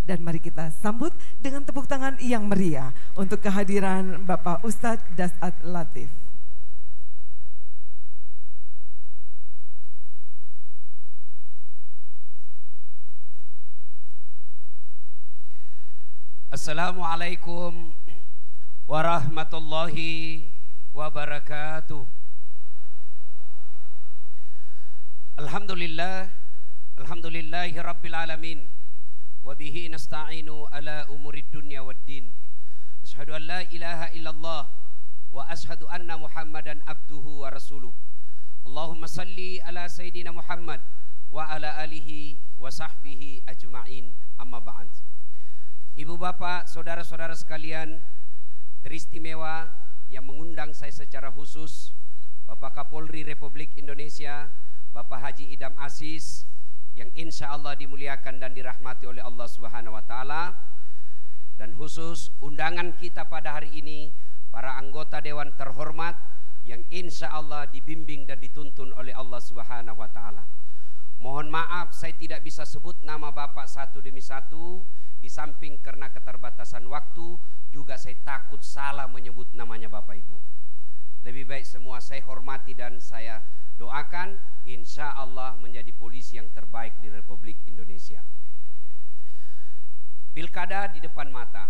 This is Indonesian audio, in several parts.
Dan mari kita sambut dengan tepuk tangan yang meriah untuk kehadiran Bapak Ustadz Dasat Latif. Assalamualaikum warahmatullahi wabarakatuh. Alhamdulillahi rabbil alamin. Wabihi nasta'inu ala umurid dunya waddin. Ashhadu an la ilaha illallah wa ashhadu anna Muhammadan abduhu wa rasuluh. Allahumma salli ala Sayyidina Muhammad wa ala alihi wa sahbihi ajma'in. Amma ba'd. Ibu bapak, saudara-saudara sekalian, teristimewa yang mengundang saya secara khusus Bapak Kapolri Republik Indonesia, Bapak Haji Idham Aziz, yang insya Allah dimuliakan dan dirahmati oleh Allah Subhanahu wa Ta'ala, dan khusus undangan kita pada hari ini para anggota dewan terhormat yang insya Allah dibimbing dan dituntun oleh Allah Subhanahu wa Ta'ala. Mohon maaf saya tidak bisa sebut nama Bapak satu demi satu, di samping karena keterbatasan waktu juga saya takut salah menyebut namanya Bapak Ibu. Lebih baik semua saya hormati dan saya doakan insya Allah menjadi polisi yang terbaik di Republik Indonesia. Pilkada di depan mata,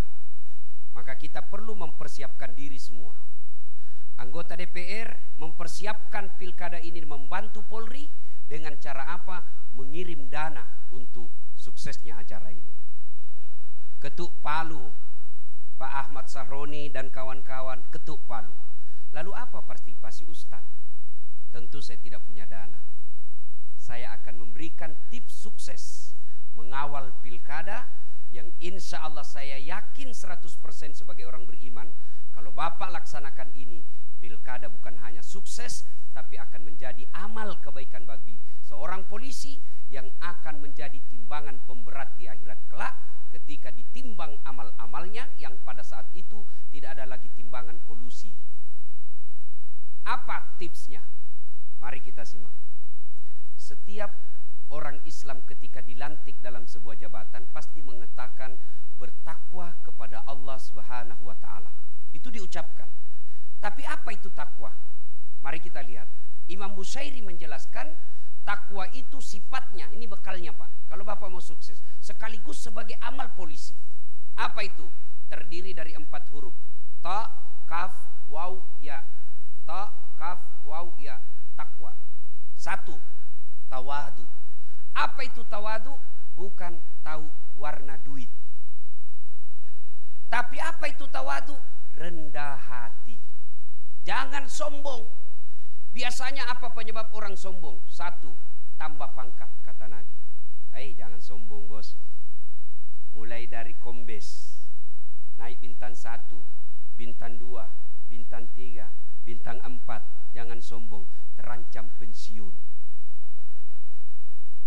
maka kita perlu mempersiapkan diri semua. Anggota DPR mempersiapkan pilkada ini, membantu Polri dengan cara apa? Mengirim dana untuk suksesnya acara ini. Ketuk palu Pak Ahmad Sahroni dan kawan-kawan, ketuk palu. Lalu apa partisipasi Ustadz? Tentu saya tidak punya dana. Saya akan memberikan tips sukses mengawal pilkada yang insya Allah saya yakin 100% sebagai orang beriman. Kalau Bapak laksanakan ini, pilkada bukan hanya sukses, tapi akan menjadi amal kebaikan bagi seorang polisi yang akan menjadi timbangan pemberat di akhirat kelak ketika ditimbang amal-amalnya yang pada saat itu tidak ada lagi timbangan kolusi. Apa tipsnya? Mari kita simak. Setiap orang Islam ketika dilantik dalam sebuah jabatan pasti mengatakan bertakwa kepada Allah Subhanahu wa Ta'ala. Itu diucapkan. Tapi apa itu takwa? Mari kita lihat. Imam Bushairi menjelaskan takwa itu sifatnya, ini bekalnya Pak, kalau Bapak mau sukses, sekaligus sebagai amal polisi. Apa itu? Terdiri dari 4 huruf. Ta, kaf, waw, ya. Ta, kaf, waw, ya. Takwa. 1. Tawadu. Apa itu tawadu? Bukan tahu warna duit. Tapi apa itu tawadu? Rendah hati. Jangan sombong. Biasanya apa penyebab orang sombong? 1. Tambah pangkat, kata Nabi. Jangan sombong bos. Mulai dari kombes, naik bintang 1, bintang 2, bintang 3, bintang 4. Jangan sombong, terancam pensiun.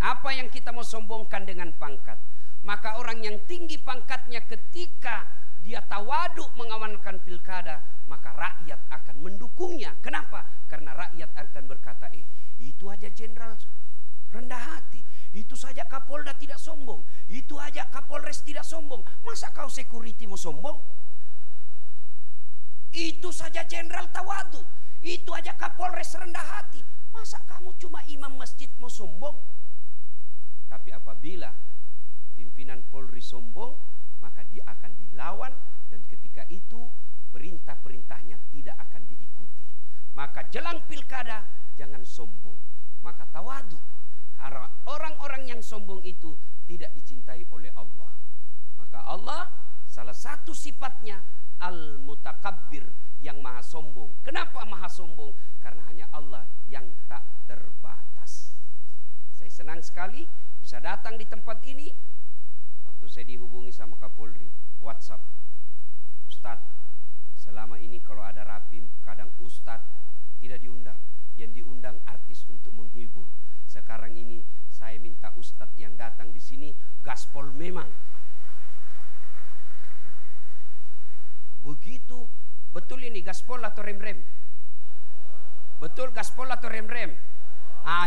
Apa yang kita mau sombongkan dengan pangkat? Maka orang yang tinggi pangkatnya ketika dia tawaduk mengamankan pilkada, maka rakyat akan mendukungnya. Kenapa? Karena rakyat akan berkata, itu aja jenderal rendah hati, itu saja Kapolda tidak sombong, itu aja Kapolres tidak sombong, masa kau security mau sombong? Itu saja jenderal tawadu, itu aja Kapolres rendah hati, masa kamu cuma imam masjid mau sombong? Tapi apabila pimpinan Polri sombong, maka dia akan dilawan, dan ketika itu perintah-perintahnya tidak akan diikuti. Maka jelang pilkada jangan sombong, maka tawadu. Orang-orang yang sombong itu tidak dicintai oleh Allah. Maka Allah salah satu sifatnya al-mutakabbir, yang maha sombong. Kenapa maha sombong? Karena hanya Allah yang tak terbatas. Saya senang sekali bisa datang di tempat ini. Waktu saya dihubungi sama Kapolri, WhatsApp, Ustadz, selama ini kalau ada rapim kadang Ustadz tidak diundang, yang diundang artis untuk menghibur. Sekarang ini saya minta Ustadz yang datang di sini gaspol memang. Begitu, betul ini gaspol atau rem-rem? Betul gaspol atau rem-rem?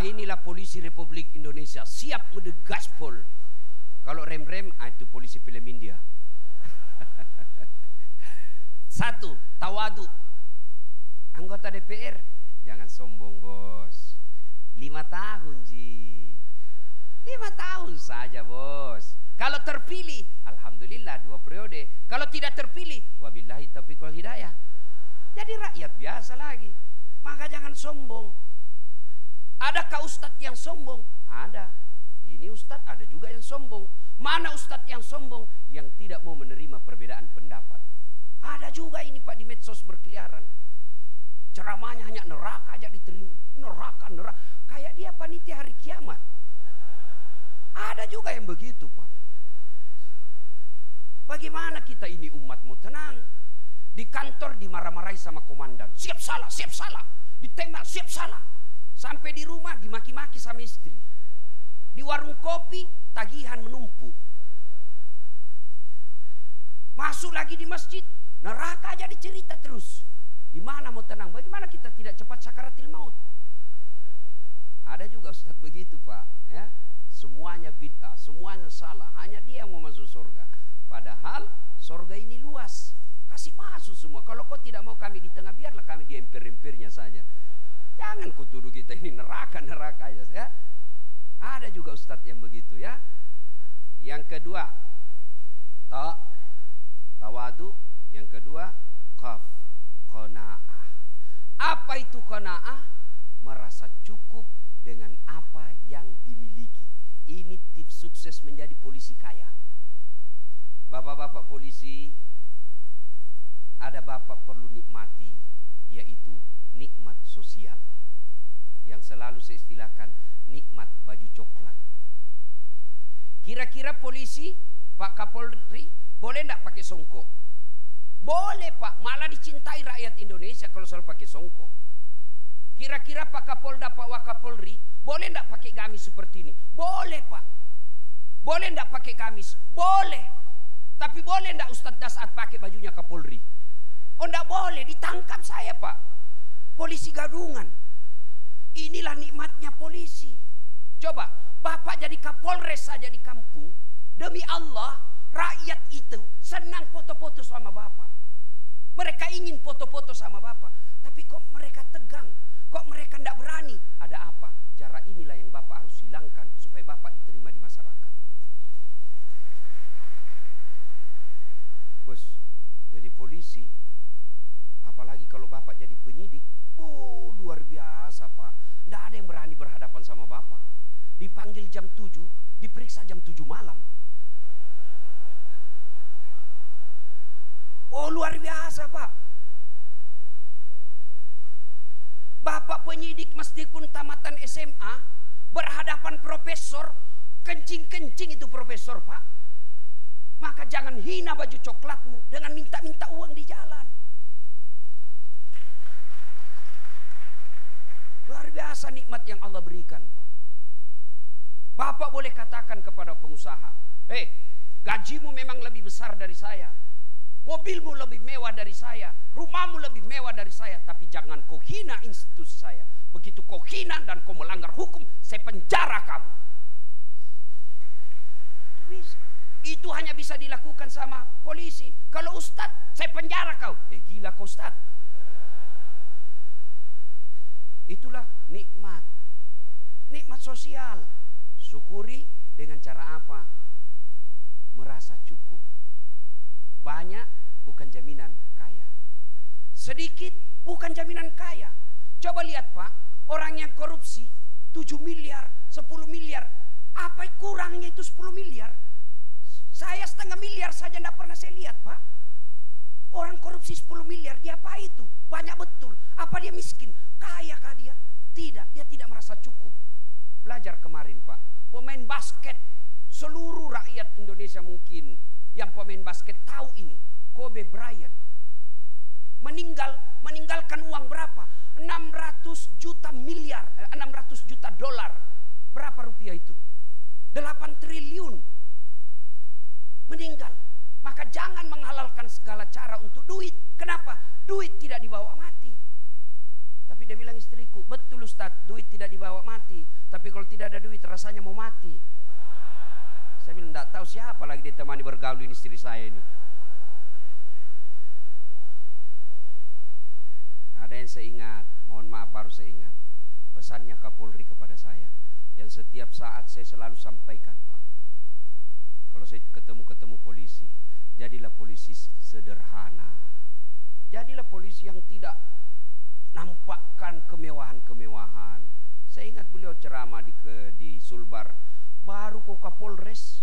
Inilah polisi Republik Indonesia, siap mode gaspol. Kalau rem-rem, itu polisi film India. 1. Tawadu. Anggota DPR, jangan sombong bos. 5 tahun Ji. 5 tahun saja bos. Kalau terpilih, alhamdulillah 2 periode. Kalau tidak terpilih, wabillahi taufiq wal hidayah. Jadi rakyat biasa lagi. Maka jangan sombong. Adakah ustadz yang sombong? Ada. Ini ustadz, ada juga yang sombong. Mana ustadz yang sombong? Yang tidak mau menerima perbedaan pendapat. Ada juga ini Pak di medsos berkeliaran. Ceramahnya hanya neraka aja diterima. Neraka. Kayak dia panitia hari kiamat. Ada juga yang begitu Pak. Bagaimana kita ini umat mau tenang? Di kantor dimarah-marahi sama komandan. Siap salah, siap salah. Ditembak, siap salah. Sampai di rumah dimaki-maki sama istri. Di warung kopi tagihan menumpuk. Masuk lagi di masjid, neraka aja dicerita terus. Gimana mau tenang? Bagaimana kita tidak cepat sakaratil maut? Ada juga ustadz begitu Pak, ya. Semuanya bid'ah, semuanya salah. Hanya dia yang mau masuk surga. Padahal surga ini luas. Kasih masuk semua. Kalau kau tidak mau kami di tengah, biarlah kami di emper-empernya saja. Jangan kau tuduh kita ini neraka aja ya. Ada juga ustadz yang begitu ya. Yang kedua, tawadu. Yang kedua, qanaah. Apa itu qanaah? Merasa cukup dengan apa yang dimiliki. Ini tips sukses menjadi polisi kaya. Bapak-bapak polisi, ada bapak perlu nikmati, yaitu nikmat sosial. Yang selalu saya istilahkan nikmat baju coklat. Kira-kira polisi, Pak Kapolri, boleh enggak pakai songkok? Boleh Pak, malah dicintai rakyat Indonesia kalau selalu pakai songkok. Kira-kira Pak Kapolda, Pak Wakapolri, boleh enggak pakai gamis seperti ini? Boleh Pak. Boleh enggak pakai gamis? Boleh. Tapi boleh enggak Ustadz Dasat pakai bajunya Kapolri? Oh enggak boleh, ditangkap saya Pak. Polisi gadungan. Inilah nikmatnya polisi. Coba, Bapak jadi Kapolres saja di kampung. Demi Allah, rakyat itu senang foto-foto sama Bapak. Mereka ingin foto-foto sama Bapak. Tapi kok mereka tegang? Kok mereka tidak berani? Ada apa? Cara inilah yang Bapak harus hilangkan supaya Bapak diterima di masyarakat. Bos, jadi polisi, apalagi kalau Bapak jadi penyidik, luar biasa Pak. Tidak ada yang berani berhadapan sama Bapak. Dipanggil jam 7, diperiksa jam 7 malam. Oh luar biasa Pak. Bapak penyidik meskipun tamatan SMA, berhadapan profesor, kencing-kencing itu profesor Pak. Maka jangan hina baju coklatmu dengan minta-minta uang di jalan. Luar biasa nikmat yang Allah berikan Pak. Bapak boleh katakan kepada pengusaha, gajimu memang lebih besar dari saya, mobilmu lebih mewah dari saya, rumahmu lebih mewah dari saya, tapi jangan kau hina institusi saya. Begitu kau hina dan kau melanggar hukum, saya penjara kamu. Bisa. Itu hanya bisa dilakukan sama polisi. Kalau ustadz, saya penjara kau. Gila kau ustadz. Itulah nikmat. Nikmat sosial. Syukuri dengan cara apa? Merasa cukup. Banyak bukan jaminan kaya. Sedikit bukan jaminan kaya. Coba lihat Pak, orang yang korupsi 7 miliar, 10 miliar. Apa kurangnya itu 10 miliar? Saya 0,5 miliar saja tidak pernah saya lihat Pak. Orang korupsi 10 miliar, dia apa itu? Banyak betul. Apa dia miskin? Kaya kah dia? Tidak, dia tidak merasa cukup. Belajar kemarin Pak, pemain basket seluruh rakyat Indonesia mungkin yang pemain basket tahu ini. Kobe Bryant meninggalkan uang berapa? 600 juta dolar. Berapa rupiah itu? 8 triliun. Meninggal. Maka jangan menghalalkan segala cara untuk duit. Kenapa? Duit tidak dibawa mati. Tapi dia bilang istriku, betul Ustadz, duit tidak dibawa mati. Tapi kalau tidak ada duit rasanya mau mati. Saya bilang enggak tahu siapa lagi ditemani bergaul ini istri saya ini. Ada yang saya ingat, mohon maaf baru saya ingat. Pesannya Kapolri kepada saya yang setiap saat saya selalu sampaikan, Pak. Kalau saya ketemu polisi, jadilah polisi sederhana. Jadilah polisi yang tidak nampakkan kemewahan-kemewahan. Saya ingat beliau ceramah di Sulbar, baru kau Kapolres,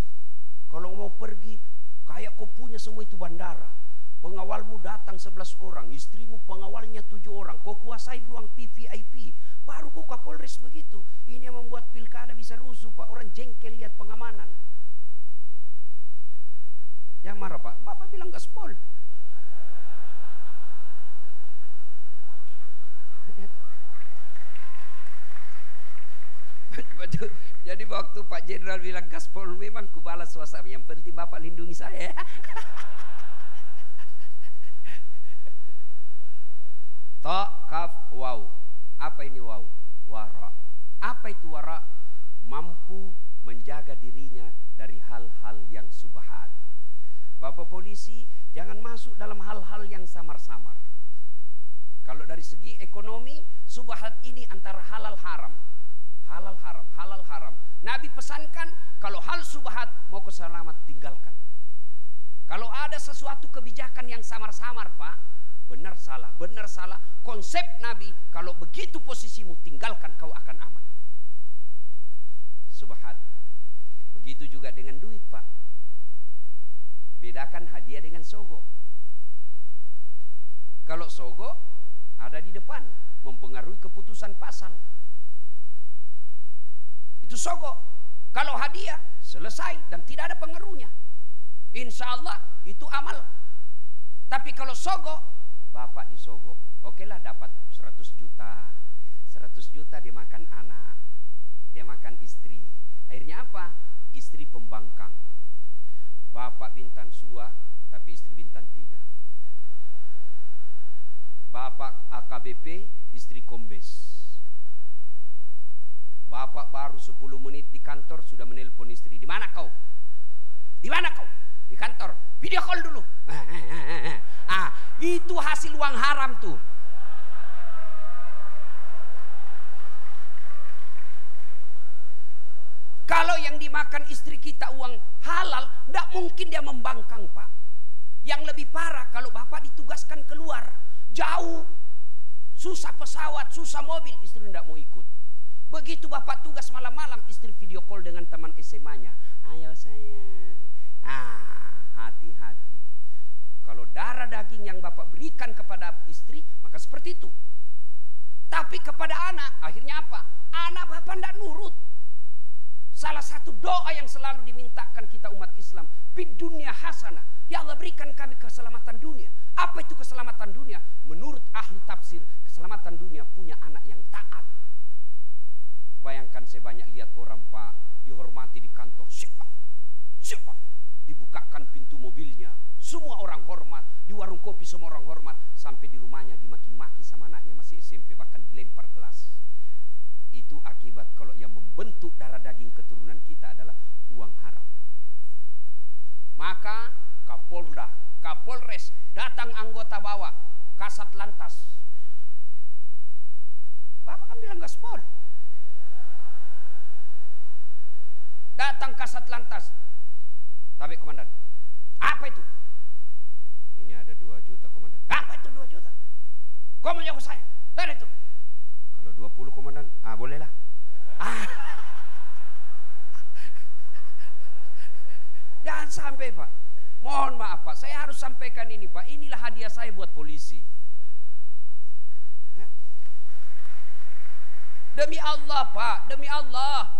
kalau mau pergi kayak kau punya semua itu bandara. Pengawalmu datang 11 orang, istrimu pengawalnya 7 orang, kau kuasai ruang VIP, baru kau Kapolres begitu. Ini yang membuat pilkada bisa rusuh, Pak. Orang jengkel lihat pengamanan. Jangan marah, Pak. Bapak bilang gaspol. Jadi waktu Pak Jenderal bilang gaspol, memang kubalas suasana. Yang penting Bapak lindungi saya. Ta, kaf, waw. Apa ini waw? Wara. Apa itu wara? Mampu menjaga dirinya dari hal-hal yang subhat. Bapak polisi jangan masuk dalam hal-hal yang samar-samar. Kalau dari segi ekonomi, subhat ini antara halal haram. Halal haram, halal haram. Nabi pesankan kalau hal subhat mau ke selamat tinggalkan. Kalau ada sesuatu kebijakan yang samar-samar, Pak, benar salah, konsep Nabi, kalau begitu posisimu tinggalkan, kau akan aman. Subhat. Begitu juga dengan duit, Pak. Bedakan hadiah dengan sogo. Kalau sogo ada di depan, mempengaruhi keputusan pasal. Itu sogo. Kalau hadiah selesai dan tidak ada pengaruhnya, insya Allah itu amal. Tapi kalau sogo, bapak disogo, oke lah dapat 100 juta. 100 juta dia makan anak, dia makan istri. Akhirnya apa? Istri pembangkang. Bapak bintang 2, tapi istri bintang 3. Bapak AKBP, istri kombes. Bapak baru 10 menit di kantor sudah menelpon istri. Di mana kau? Di mana kau? Di kantor. Video call dulu. Itu hasil uang haram tuh. Kalau yang dimakan istri kita uang halal, tidak mungkin dia membangkang, Pak. Yang lebih parah kalau bapak ditugaskan keluar jauh, susah pesawat, susah mobil, istri tidak mau ikut. Begitu bapak tugas malam-malam, istri video call dengan teman SMA-nya. Ayo sayang. Hati-hati. Kalau darah daging yang bapak berikan kepada istri, maka seperti itu. Tapi kepada anak, akhirnya apa? Anak bapak tidak nurut. Salah satu doa yang selalu dimintakan kita umat Islam, fid dunya hasanah. Ya Allah, berikan kami keselamatan dunia. Apa itu keselamatan dunia? Menurut ahli tafsir, keselamatan dunia punya anak yang taat. Bayangkan saya banyak lihat orang, Pak, dihormati di kantor, siapa? Dibukakan pintu mobilnya, semua orang hormat. Di warung kopi semua orang hormat. Sampai di rumahnya dimaki-maki sama anaknya masih SMP, bahkan dilempar gelas. Itu akibat kalau yang membentuk darah daging keturunan kita adalah uang haram. Maka Kapolda, Kapolres, datang anggota bawa, kasat lantas. Bapak kan bilang gaspol. Datang kasat lantas. Tapi komandan, apa itu? Ini ada 2 juta komandan. Apa itu 2 juta? Kau mau jawab saya? Dari itu. Kalau 20 komandan, bolehlah. Jangan sampai, Pak. Mohon maaf, Pak. Saya harus sampaikan ini, Pak. Inilah hadiah saya buat polisi. Ya. Demi Allah, Pak. Demi Allah.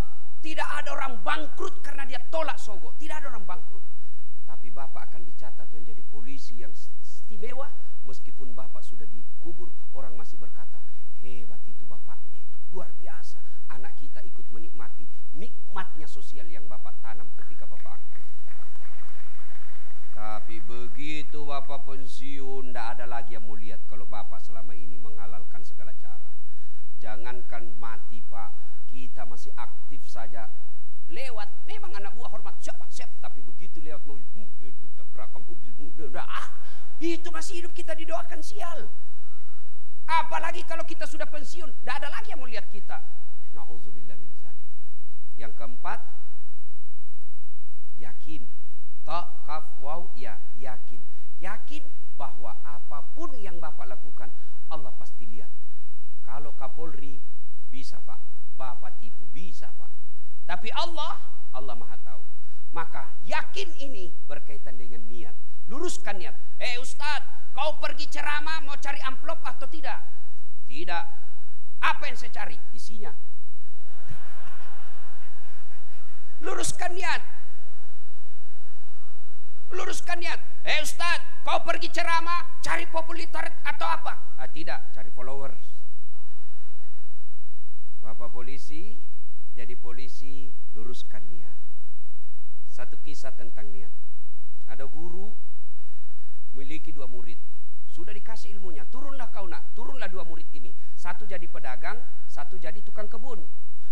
Tidak ada orang bangkrut karena dia tolak sogo. Tidak ada orang bangkrut. Tapi Bapak akan dicatat menjadi polisi yang istimewa. Meskipun Bapak sudah dikubur, orang masih berkata, hebat itu bapaknya itu. Luar biasa. Anak kita ikut menikmati nikmatnya sosial yang Bapak tanam ketika Bapak aktif. Tapi begitu Bapak pensiun, tidak ada lagi yang mau lihat kalau Bapak selama ini menghalalkan segala cara. Jangankan mati, Pak. Kita masih aktif saja. lewat, memang anak buah hormat, siap Pak, siap. Tapi begitu lewat mobil, tabrakan mobilmu. Itu masih hidup kita didoakan sial. Apalagi kalau kita sudah pensiun, tidak ada lagi yang mau lihat kita. Na'udzubillah min zalik. Yang keempat, yakin. Ta, kaf, waw, ya, yakin. Yakin bahwa apapun yang Bapak lakukan, Allah pasti lihat. Kalau Kapolri, bisa Pak, Bapak tipu, bisa Pak. Tapi Allah Maha tahu. Maka yakin ini berkaitan dengan niat. Luruskan niat. Ustadz, kau pergi ceramah mau cari amplop atau tidak? Tidak. Apa yang saya cari? Isinya. Luruskan niat. Luruskan niat. Ustadz, kau pergi ceramah cari popularitas atau apa? Tidak, cari followers. Bapak polisi, jadi polisi, luruskan niat. Satu kisah tentang niat. Ada guru memiliki 2 murid. Sudah dikasih ilmunya, turunlah kau nak, turunlah 2 murid ini. Satu jadi pedagang, satu jadi tukang kebun.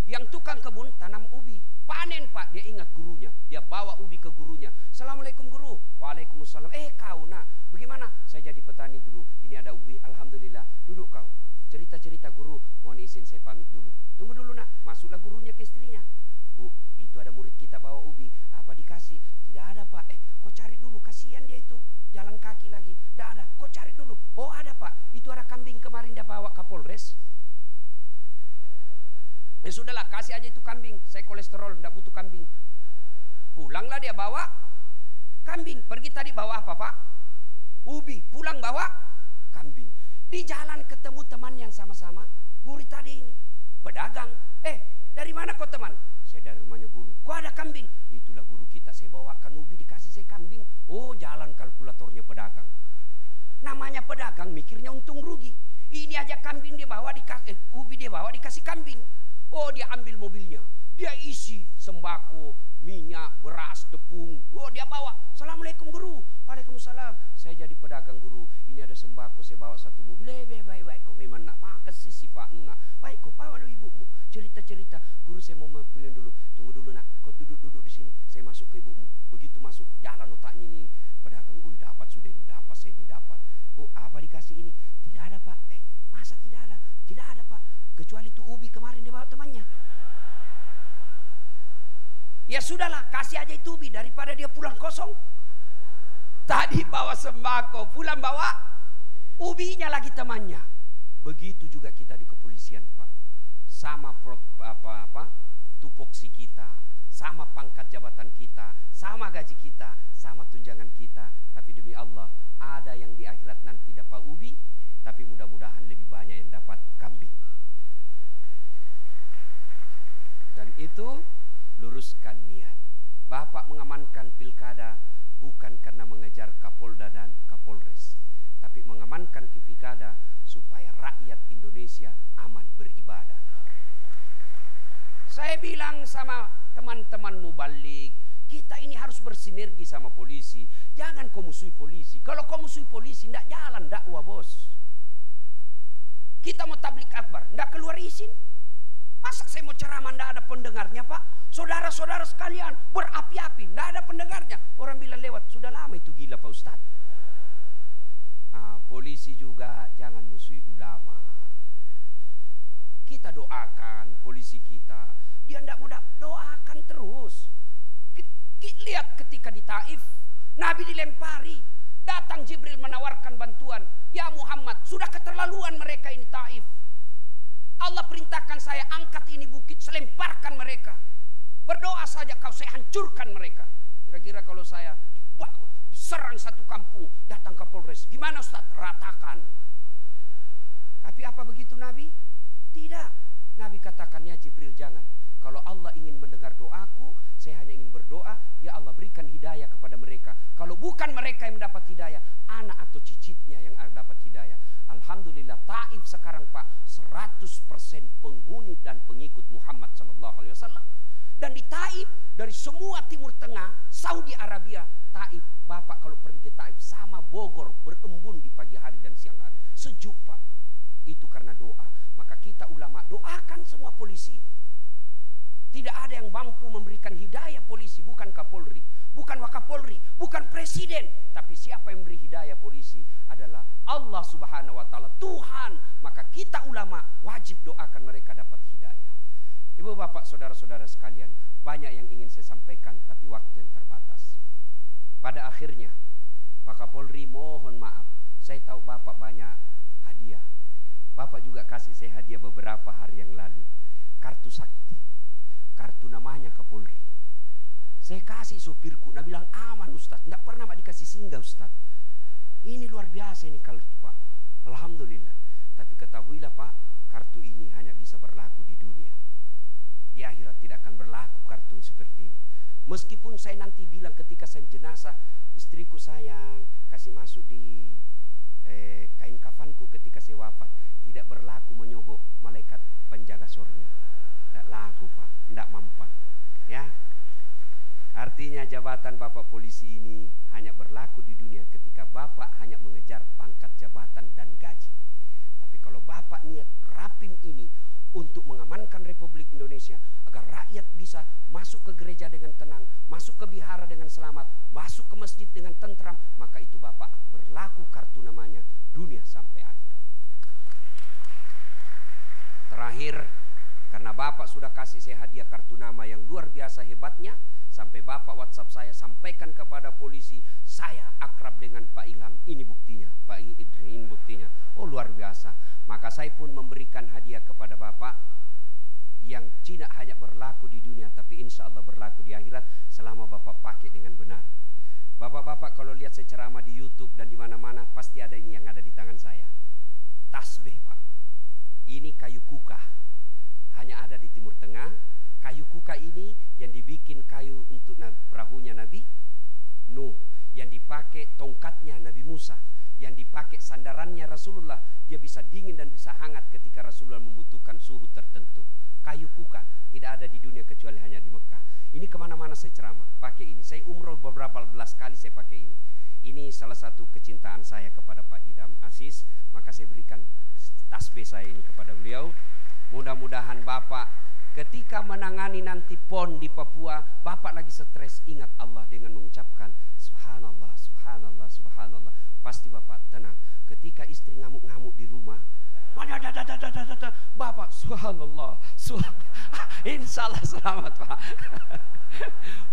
Yang tukang kebun tanam ubi. Panen Pak, dia ingat gurunya. Dia bawa ubi ke gurunya. Assalamualaikum guru. Waalaikumsalam. Kau nak, bagaimana? Saya jadi petani guru. Ini ada ubi, alhamdulillah. Duduk kau. Cerita-cerita guru, mohon izin saya pamit dulu. Tunggu dulu nak. Masuklah gurunya ke istrinya. Bu, itu ada murid kita bawa ubi. Apa dikasih? Tidak ada Pak. Kau cari dulu, kasihan dia itu. Jalan kaki lagi. Tidak ada. Kau cari dulu. Oh ada Pak. Itu ada kambing kemarin dia bawa Kapolres. Ya sudahlah, kasih aja itu kambing. Saya kolesterol, tidak butuh kambing. Pulanglah dia bawa kambing. Pergi tadi bawa apa Pak? Ubi. Pulang bawa kambing. Di jalan ketemu teman yang sama-sama guru tadi ini. Pedagang. Dari mana kau teman? Saya dari rumahnya guru. Kok ada kambing? Itulah guru kita. Saya bawakan ubi, dikasih saya kambing. Oh, jalan kalkulatornya pedagang. Namanya pedagang mikirnya untung rugi. Ini aja kambing dia bawa, ubi dia bawa, dikasih kambing. Oh, dia ambil mobilnya. Dia isi sembako, minyak, beras, tepung. Oh, dia bawa. Assalamualaikum guru. Waalaikumsalam. Saya jadi pedagang guru. Ini ada sembako, saya bawa 1 mobil. Baik, kau memang nak. Makasih si Pak Nuna. Baik, kau bawa ibumu. Cerita-cerita. Guru saya mau memilih dulu. Tunggu dulu nak. Kau duduk-duduk di sini. Saya masuk ke ibumu. Begitu masuk, jalan otaknya ini. Pedagang, bu, dapat sudah ini, dapat saya ini dapat. Bu, apa dikasih ini? Tidak ada Pak. Masa tidak ada? Tidak ada Pak. Kecuali itu ubi kemarin dia bawa temannya. Ya sudahlah, kasih aja itu ubi daripada dia pulang kosong. Tadi bawa sembako, pulang bawa ubinya lagi temannya. Begitu juga kita di kepolisian Pak. Sama tupoksi kita, sama pangkat jabatan kita, sama gaji kita, sama tunjangan kita. Tapi demi Allah, ada yang di akhirat nanti dapat ubi, tapi mudah-mudahan lebih banyak yang dapat kambing. Dan itu luruskan niat. Bapak mengamankan pilkada bukan karena mengejar Kapolda dan Kapolres, tapi mengamankan pilkada supaya rakyat Indonesia aman beribadah. Saya bilang sama teman-teman mubalik, kita ini harus bersinergi sama polisi. Jangan kau musuhi polisi. Kalau kau musuhi polisi, tidak jalan dakwah bos. Kita mau tablik akbar, tidak keluar izin. Masa saya mau ceramah tidak ada pendengarnya Pak? Saudara-saudara sekalian berapi-api, tidak ada pendengarnya. Orang bilang lewat, sudah lama itu gila Pak Ustadz. Polisi juga jangan musuhi ulama. Kita doakan polisi kita. Dia tidak mau doakan terus. Lihat ketika di Taif, Nabi dilempari. Datang Jibril menawarkan bantuan. Ya Muhammad, sudah keterlaluan mereka ini Taif. Allah perintahkan saya angkat ini bukit, selemparkan mereka. Berdoa saja kau, saya hancurkan mereka. Kira-kira kalau saya diserang satu kampung, datang ke Polres, gimana Ustaz? Ratakan. Tapi apa begitu Nabi? Tidak. Nabi katakan, ya Jibril jangan. Kalau Allah ingin mendengar doaku, saya hanya ingin berdoa, ya Allah berikan hidayah kepada mereka. Kalau bukan mereka yang mendapat hidayah, anak atau cicitnya yang dapat hidayah. Alhamdulillah Taif sekarang Pak 100% penghuni dan pengikut Muhammad SAW. Dan di Taif, dari semua Timur Tengah, Saudi Arabia, Taif, Bapak kalau pergi ke Taif sama Bogor, berembun di pagi hari dan siang hari. Sejuk Pak. Itu karena doa. Maka kita ulama doakan semua polisi ini. Tidak ada yang mampu memberikan hidayah polisi, bukan Kapolri, bukan Wakapolri, bukan presiden. Tapi siapa yang memberi hidayah polisi adalah Allah Subhanahu wa Ta'ala, Tuhan. Maka kita ulama wajib doakan mereka dapat hidayah. Ibu bapak saudara-saudara sekalian, banyak yang ingin saya sampaikan tapi waktu yang terbatas. Pada akhirnya Pak Kapolri mohon maaf, saya tahu bapak banyak hadiah. Bapak juga kasih saya hadiah beberapa hari yang lalu, kartu sakti, kartu namanya Kapolri. Saya kasih sopirku, nah bilang aman Ustadz, nggak pernah Mak dikasih singgah Ustadz. Ini luar biasa ini kartu Pak, alhamdulillah. Tapi ketahuilah Pak, kartu ini hanya bisa berlaku di dunia. Di akhirat tidak akan berlaku kartu seperti ini. Meskipun saya nanti bilang ketika saya jenazah, istriku sayang, kasih masuk di kain kafanku ketika saya wafat, tidak berlaku menyogok malaikat penjaga surga. Tidak laku Pak, tidak mampan. Ya, artinya jabatan Bapak polisi ini hanya berlaku di dunia ketika Bapak hanya mengejar pangkat jabatan dan gaji. Tapi kalau Bapak niat rapim ini untuk mengamankan Republik Indonesia agar rakyat bisa masuk ke gereja dengan tenang, masuk ke vihara dengan selamat, masuk ke masjid dengan tentram, maka itu Bapak berlaku kartu namanya dunia sampai akhirat. Terakhir, karena Bapak sudah kasih saya hadiah kartu nama yang luar biasa hebatnya, sampai Bapak WhatsApp saya sampaikan kepada polisi, saya akrab dengan Pak Ilham. Ini buktinya, Pak Idri, ini buktinya. Oh luar biasa. Maka saya pun memberikan hadiah kepada Bapak yang tidak hanya berlaku di dunia, tapi insya Allah berlaku di akhirat selama Bapak pakai dengan benar. Bapak-bapak kalau lihat saya ceramah di YouTube dan di mana-mana, pasti ada ini yang ada di tangan saya. Tasbih Pak. Ini kayu kukah. Hanya ada di Timur Tengah. Kayu kuka ini yang dibikin kayu untuk perahunya Nabi Nuh, yang dipakai tongkatnya Nabi Musa, yang dipakai sandarannya Rasulullah. Dia bisa dingin dan bisa hangat ketika Rasulullah membutuhkan suhu tertentu. Kayu kuka tidak ada di dunia kecuali hanya di Mekah. Ini kemana-mana saya ceramah pakai ini. Saya umroh beberapa belas kali saya pakai ini. Ini salah satu kecintaan saya kepada Pak Idam Aziz, maka saya berikan tasbih saya ini kepada beliau. Mudah-mudahan Bapak ketika menangani nanti PON di Papua, Bapak lagi stres, ingat Allah dengan mengucapkan Subhanallah, Subhanallah, Subhanallah. Pasti Bapak tenang. Ketika istri ngamuk-ngamuk di rumah, Bapak Subhanallah, insya Allah selamat Pak.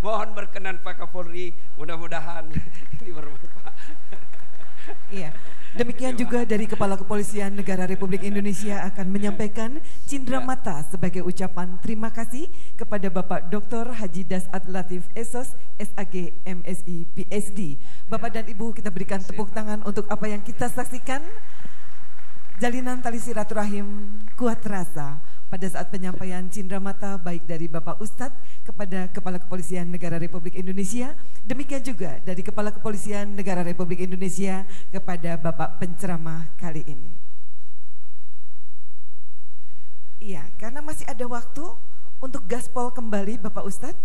Mohon berkenan Pak Kapolri, mudah-mudahan ini bermanfaat. Iya. Demikian juga dari Kepala Kepolisian Negara Republik Indonesia akan menyampaikan cindera mata sebagai ucapan terima kasih kepada Bapak Dr. Haji Dasat Latif SOS, SAG, MSI, PSD. Bapak dan Ibu, kita berikan tepuk tangan untuk apa yang kita saksikan. Jalinan tali silaturahim kuat terasa pada saat penyampaian cindera mata baik dari Bapak Ustadz kepada Kepala Kepolisian Negara Republik Indonesia, demikian juga dari Kepala Kepolisian Negara Republik Indonesia kepada Bapak penceramah kali ini. Iya, karena masih ada waktu untuk gaspol kembali Bapak Ustadz,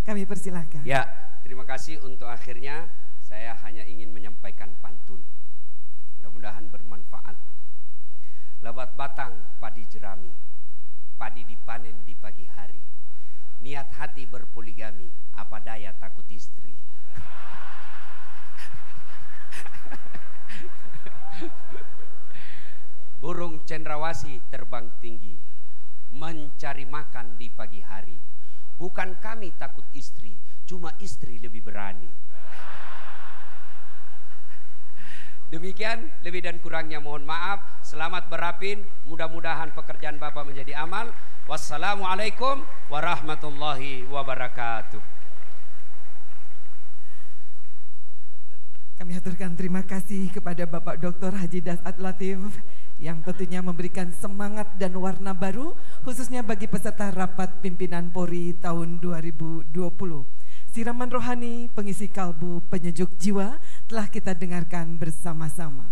kami persilahkan. Ya, terima kasih. Untuk akhirnya saya hanya ingin menyampaikan pantun. Mudah-mudahan bermanfaat. Lebat batang padi jerami, padi dipanen di pagi hari. Niat hati berpoligami, apa daya takut istri. Burung cendrawasih terbang tinggi, mencari makan di pagi hari. Bukan kami takut istri, cuma istri lebih berani. Demikian, lebih dan kurangnya mohon maaf. Selamat berapin, mudah-mudahan pekerjaan Bapak menjadi amal. Wassalamualaikum warahmatullahi wabarakatuh. Kami haturkan terima kasih kepada Bapak Dr. Haji Dasat Latif yang tentunya memberikan semangat dan warna baru khususnya bagi peserta rapat pimpinan Polri tahun 2020. Siraman rohani, pengisi kalbu, penyejuk jiwa telah kita dengarkan bersama-sama.